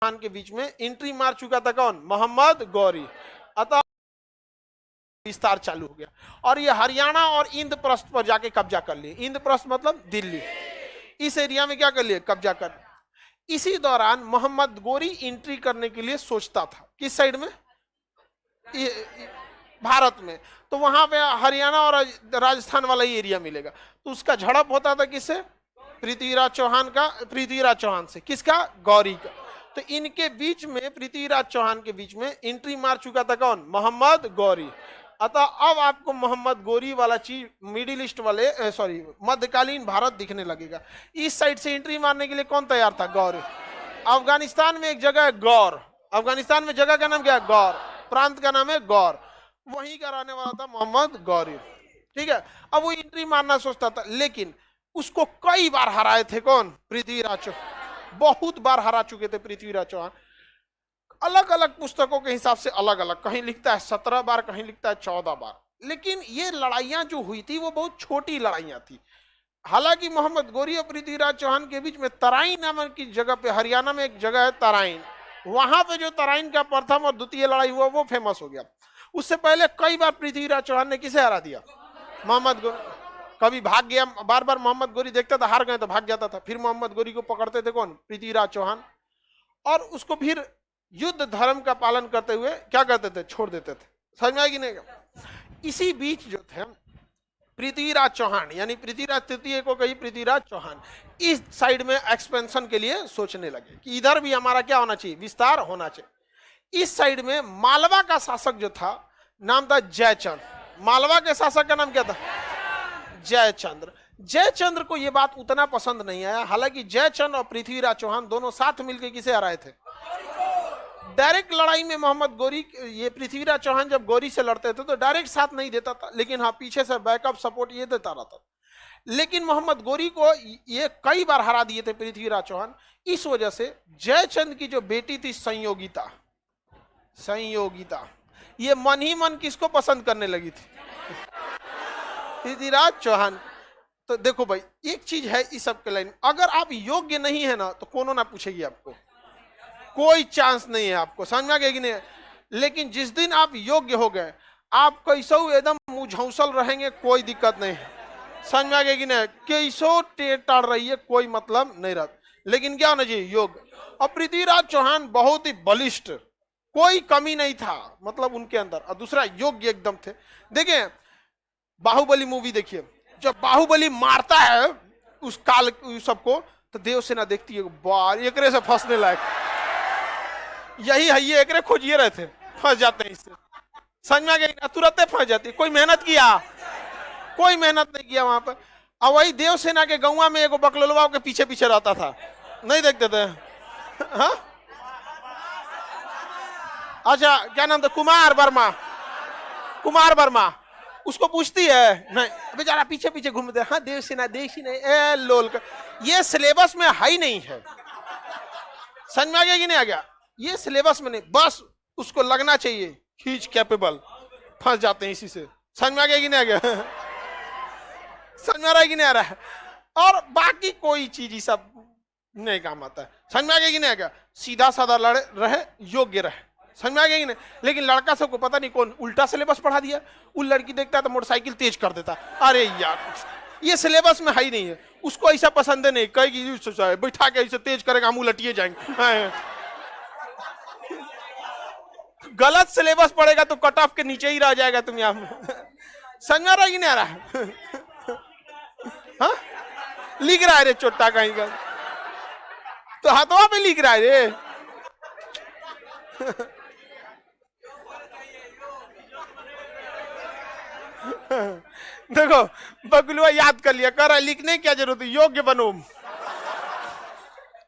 चौहान के बीच में एंट्री मार चुका था कौन? मोहम्मद गौरी। अतः विस्तार चालू हो गया और ये हरियाणा और इंद्रप्रस्थ पर जाके कब्जा कर लिए। इंद्रप्रस्थ मतलब दिल्ली, इस एरिया में क्या कर लिए? कब्जा कर। इसी दौरान मोहम्मद गौरी एंट्री करने के लिए सोचता था, किस साइड में? भारत में। तो वहां पे हरियाणा और राजस्थान वाला ही एरिया मिलेगा। तो उसका झड़प होता था किससे? पृथ्वीराज चौहान का, पृथ्वीराज चौहान से। किसका? गौरी का। तो इनके बीच में, पृथ्वीराज चौहान के बीच में एंट्री मार चुका था कौन? मोहम्मद गौरी। अतः अब आपको मोहम्मद गौरी वाला चीज मिडिल ईस्ट वाले मध्यकालीन भारत दिखने लगेगा। इस साइड से एंट्री मारने के लिए कौन तैयार था? गौर। अफगानिस्तान में एक जगह है गौर, अफगानिस्तान में जगह का नाम क्या है? गौर, प्रांत का नाम है गौर, वहीं का रहने वाला था मोहम्मद गौरी। ठीक है, अब वो एंट्री मारना सोचता था, लेकिन उसको कई बार हराए थे कौन? पृथ्वीराज चौहान। बहुत बार हरा चुके थे पृथ्वीराज चौहान। अलग अलग पुस्तकों के हिसाब से अलग अलग, कहीं लिखता है 17 बार, कहीं लिखता है 14 बार। लेकिन ये लड़ाइयां जो हुई थी वो बहुत छोटी लड़ाइयां थी। हालांकि मोहम्मद गौरी और पृथ्वीराज चौहान के बीच में तराइन नामक की जगह पे, हरियाणा में एक जगह है तराइन, वहां पे जो तराइन का प्रथम और द्वितीय लड़ाई हुआ वो फेमस हो गया। उससे पहले कई बार पृथ्वीराज चौहान ने किसे हरा दिया? मोहम्मद गौरी। कभी भाग गया, बार बार मोहम्मद गौरी देखता था हार गए तो भाग जाता था, फिर मोहम्मद गौरी को पकड़ते थे कौन? पृथ्वीराज चौहान, और उसको फिर युद्ध धर्म का पालन करते हुए क्या करते थे? छोड़ देते थे। समझ में आएगी नहीं? इसी बीच जो थे पृथ्वीराज चौहान, यानी पृथ्वीराज तृतीय को कही पृथ्वीराज चौहान, इस साइड में एक्सपेंशन के लिए सोचने लगे कि इधर भी हमारा क्या होना चाहिए? विस्तार होना चाहिए। इस साइड में मालवा का शासक जो था, नाम था जयचंद्र। मालवा के शासक का नाम क्या था? जयचंद्र। जयचंद्र को यह बात उतना पसंद नहीं आया। हालांकि जयचंद्र और पृथ्वीराज चौहान दोनों साथ मिलकर किसे हराए थे? डायरेक्ट लड़ाई में मोहम्मद गौरी, ये पृथ्वीराज चौहान जब गौरी से लड़ते थे तो डायरेक्ट साथ नहीं देता था, लेकिन हाँ पीछे से बैकअप सपोर्ट ये देता रहता। लेकिन मोहम्मद गौरी को ये कई बार हरा दिए थे पृथ्वीराज चौहान। इस वजह से जयचंद्र की जो बेटी थी संयोगिता, संयोगिता, ये मन ही मन किसको पसंद करने लगी थी? पृथ्वीराज चौहान। तो देखो भाई, एक चीज है इस सब के लाइन, अगर आप योग्य नहीं है ना तो कोनो ना पूछेगी आपको, कोई चांस नहीं है आपको। समझ में आ गया कि नहीं? लेकिन जिस दिन आप योग्य हो गए, आप कैसो एकदम मुझौसल रहेंगे, कोई दिक्कत नहीं है। समझ में आ गया कि नहीं? कैसो टेढ़ रही है, कोई मतलब नहीं रहता, लेकिन क्या होना चाहिए? योग्य। और पृथ्वीराज चौहान बहुत ही बलिष्ठ, कोई कमी नहीं था मतलब उनके अंदर, और दूसरा योग्य एकदम थे। देखिए बाहुबली मूवी देखिए, जब बाहुबली मारता है उस काल सबको, तो देवसेना देखती है बार एकरे से फंसने लायक, यही है ये एकरे खोजिए रहे थे, फंस जाते हैं इससे। समझ में आ गया? तुरंत फंस जाती है। कोई मेहनत किया? कोई मेहनत नहीं किया वहां पर। और वही देवसेना के गौवा में एगो बकलोलवा के पीछे पीछे रहता था, नहीं देखते थे? हाँ, अच्छा क्या नाम था? कुमार वर्मा। कुमार वर्मा उसको पूछती है, नहीं बेचारा पीछे पीछे घूमते। हाँ देवसेना, देवसेना, ए लोल का, ये सिलेबस में है ही नहीं है। समझ में आ गया कि नहीं आ गया? ये सिलेबस में नहीं, बस उसको लगना चाहिए ह्यूज कैपेबल, फंस जाते हैं इसी से। समझ में आ गया कि नहीं आ गया? समझ में आ रहा है कि नहीं आ रहा है? और बाकी कोई चीज ही सब नहीं काम आता है। समझ में आ गया कि नहीं आ गया? सीधा साधा लड़े रहे, योग्य रहे। समझ में आ गया कि नहीं? लेकिन लड़का सबको पता नहीं कौन उल्टा सिलेबस पढ़ा दिया। वो लड़की देखता है तो मोटरसाइकिल तेज कर देता। अरे यार ये सिलेबस में है ही नहीं है, उसको ऐसा पसंद नहीं, कहेगी बैठा के ऐसे तेज करेगा हम उलटिए जाएंगे। गलत सिलेबस पढ़ेगा तो कट ऑफ के नीचे ही रह जाएगा तुम यहाँ। समझ में आ रहा है कि नहीं आ रहा है? हाँ? लिख रहा है रे चोट्टा कहीं का, तो हाथों पे लिख रहा है रे। देखो बगलुआ याद कर लिया, कर रहा है लिखने की क्या जरूरत है, योग्य बनो।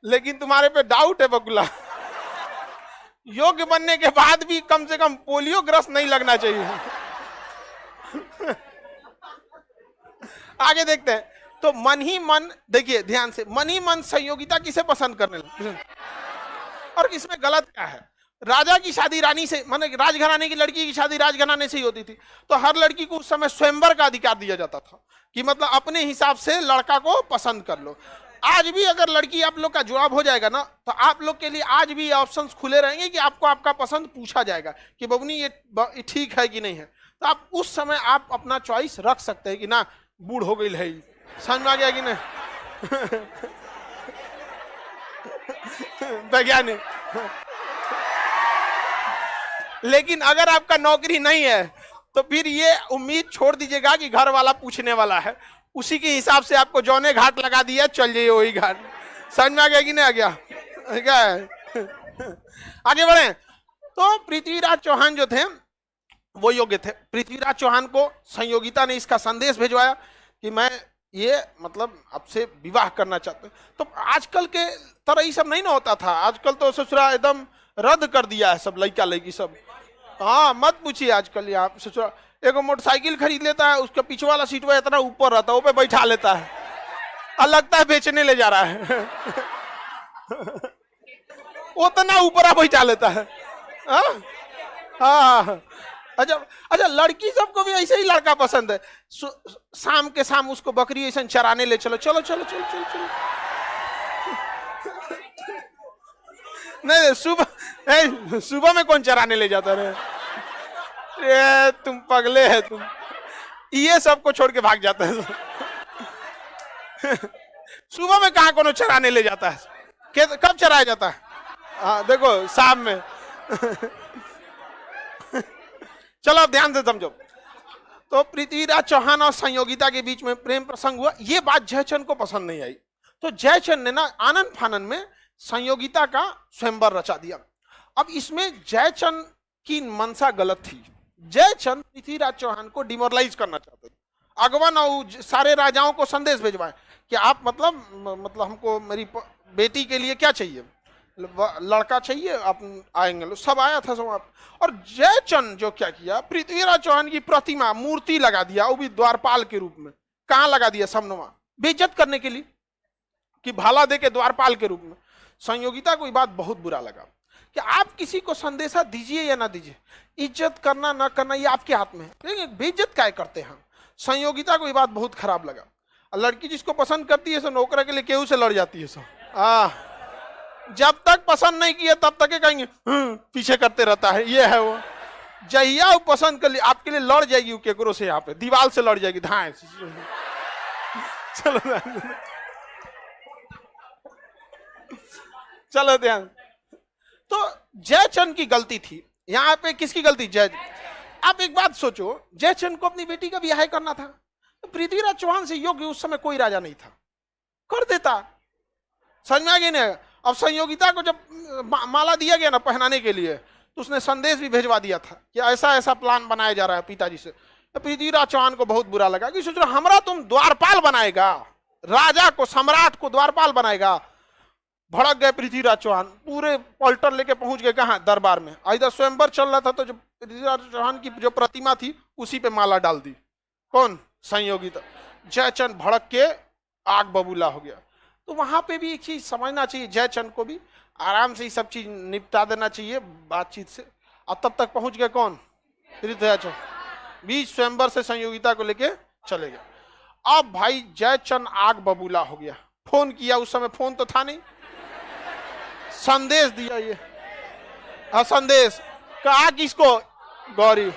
लेकिन तुम्हारे पे डाउट है बगुला, योग्य बनने के बाद भी कम से कम पोलियो ग्रस्त नहीं लगना चाहिए। आगे देखते हैं। तो मन ही मन, देखिए ध्यान से, मन ही मन संयोगिता किसे पसंद करने लगे, और इसमें गलत क्या है? राजा की शादी रानी से, माने राजघराने की लड़की की शादी राजघराने से ही होती थी, तो हर लड़की को उस समय स्वयंवर का अधिकार दिया जाता था कि मतलब अपने हिसाब से लड़का को पसंद कर लो। आज भी अगर लड़की आप लोग का जवाब हो जाएगा ना, तो आप लोग के लिए आज भी ऑप्शंस खुले रहेंगे कि आपको आपका पसंद पूछा जाएगा कि बबनी ये ठीक है कि नहीं है। तो आप उस समय आप अपना चॉइस रख सकते हैं कि ना बूढ़ हो गई है, समझ में आ गया कि नहीं? वैज्ञानिक। लेकिन अगर आपका नौकरी नहीं है तो फिर ये उम्मीद छोड़ दीजिएगा कि घर वाला पूछने वाला है, उसी के हिसाब से आपको जौने घाट लगा दिया चल जाइए वही घाट। समझ में आ गया कि नहीं आ गया? क्या है? आगे बढ़े। तो पृथ्वीराज चौहान जो थे वो योग्य थे। पृथ्वीराज चौहान को संयोगिता ने इसका संदेश भिजवाया कि मैं ये मतलब आपसे विवाह करना चाहते हैं। तो आजकल के तरह ये सब नहीं ना होता था, आजकल तो ससुरा एकदम रद्द कर दिया है सब लड़का लड़की सब। हाँ मत पूछिए, आजकल यहाँ ससुरा एक मोटरसाइकिल खरीद लेता है, उसका पीछे वाला सीट वो इतना ऊपर रहता है, वो पे बैठा लेता है और लगता है बेचने ले जा रहा है। उतना ऊपर बैठा लेता है। हाँ अच्छा अच्छा, लड़की सबको भी ऐसे ही लड़का पसंद है। शाम के शाम उसको बकरी ऐसा चराने ले चलो, चलो चलो चलो चलो चलो। नहीं सुबह सुबह में कौन चराने ले जाता रे? तुम पगले है तुम, ये सबको छोड़ के भाग जाता है। सुबह में कहा कोनो चराने ले जाता है? कब चराया जाता है? हाँ देखो शाम में। चलो अब ध्यान से समझो। तो पृथ्वीराज चौहान और संयोगिता के बीच में प्रेम प्रसंग हुआ। ये बात जयचंद को पसंद नहीं आई, तो जयचंद ने ना आनंद फानन में संयोगिता का स्वयंवर रचा दिया। अब इसमें जयचंद की मंशा गलत थी। जयचंद पृथ्वीराज चौहान को डिमोरलाइज करना चाहते थे। अगवा और सारे राजाओं को संदेश भिजवाए कि आप मतलब हमको मेरी बेटी के लिए क्या चाहिए, लड़का चाहिए, आप आएंगे। सब आया था सब। और जयचंद जो क्या किया, पृथ्वीराज चौहान की प्रतिमा मूर्ति लगा दिया, वो भी द्वारपाल के रूप में। कहाँ लगा दिया? समनुमा, बेइज्जत करने के लिए कि भाला दे के द्वारपाल के रूप में। संयोगिता को ये बात बहुत बुरा लगा कि आप किसी को संदेशा दीजिए या ना दीजिए, इज्जत करना ना करना ये आपके हाथ में है, लेकिन बेइज्जत क्या करते हैं। संयोगिता को ये बात बहुत खराब लगा। लड़की जिसको पसंद करती है सब नौकरा के लिए केहू से लड़ जाती है सब। जब तक पसंद नहीं किया तब तक कहेंगे पीछे करते रहता है, ये है वो। जहिया वो पसंद कर ली आपके लिए लड़ जाएगी, वो केकरो से यहाँ पे दीवार से लड़ जाएगी धाए। चलो चलो ध्यान। तो जयचंद की गलती थी यहाँ पे। किसकी गलती? जय। आप एक बात सोचो, जयचंद को अपनी बेटी का ब्याह करना था, तो पृथ्वीराज चौहान से योग्य उस समय कोई राजा नहीं था, कर देता। समझ में आ गया ना? अब संयोगिता को जब माला दिया गया ना पहनाने के लिए, तो उसने संदेश भी भेजवा दिया था कि ऐसा ऐसा प्लान बनाया जा रहा है पिताजी से। तो पृथ्वीराज चौहान को बहुत बुरा लगा कि सोच रहा हमारा तुम द्वारपाल बनाएगा, राजा को सम्राट को द्वारपाल बनाएगा। भड़क गए पृथ्वीराज चौहान, पूरे पलटन लेके पहुंच गए कहाँ? दरबार में। इधर स्वयंवर चल रहा था, तो जो पृथ्वीराज चौहान की जो प्रतिमा थी उसी पे माला डाल दी। कौन? संयोगिता। जयचंद भड़क के आग बबूला हो गया। तो वहां पे भी एक चीज समझना चाहिए, जयचंद को भी आराम से ये सब चीज निपटा देना चाहिए बातचीत से। अब तब तक पहुंच गए कौन? पृथ्वीराज चौहान। बीच स्वयंवर से संयोगिता को लेके चले गए। अब भाई जयचंद आग बबूला हो गया। फोन किया, उस समय फोन तो था नहीं, संदेश दिया। ये संदेश कहा किसको? गौरी।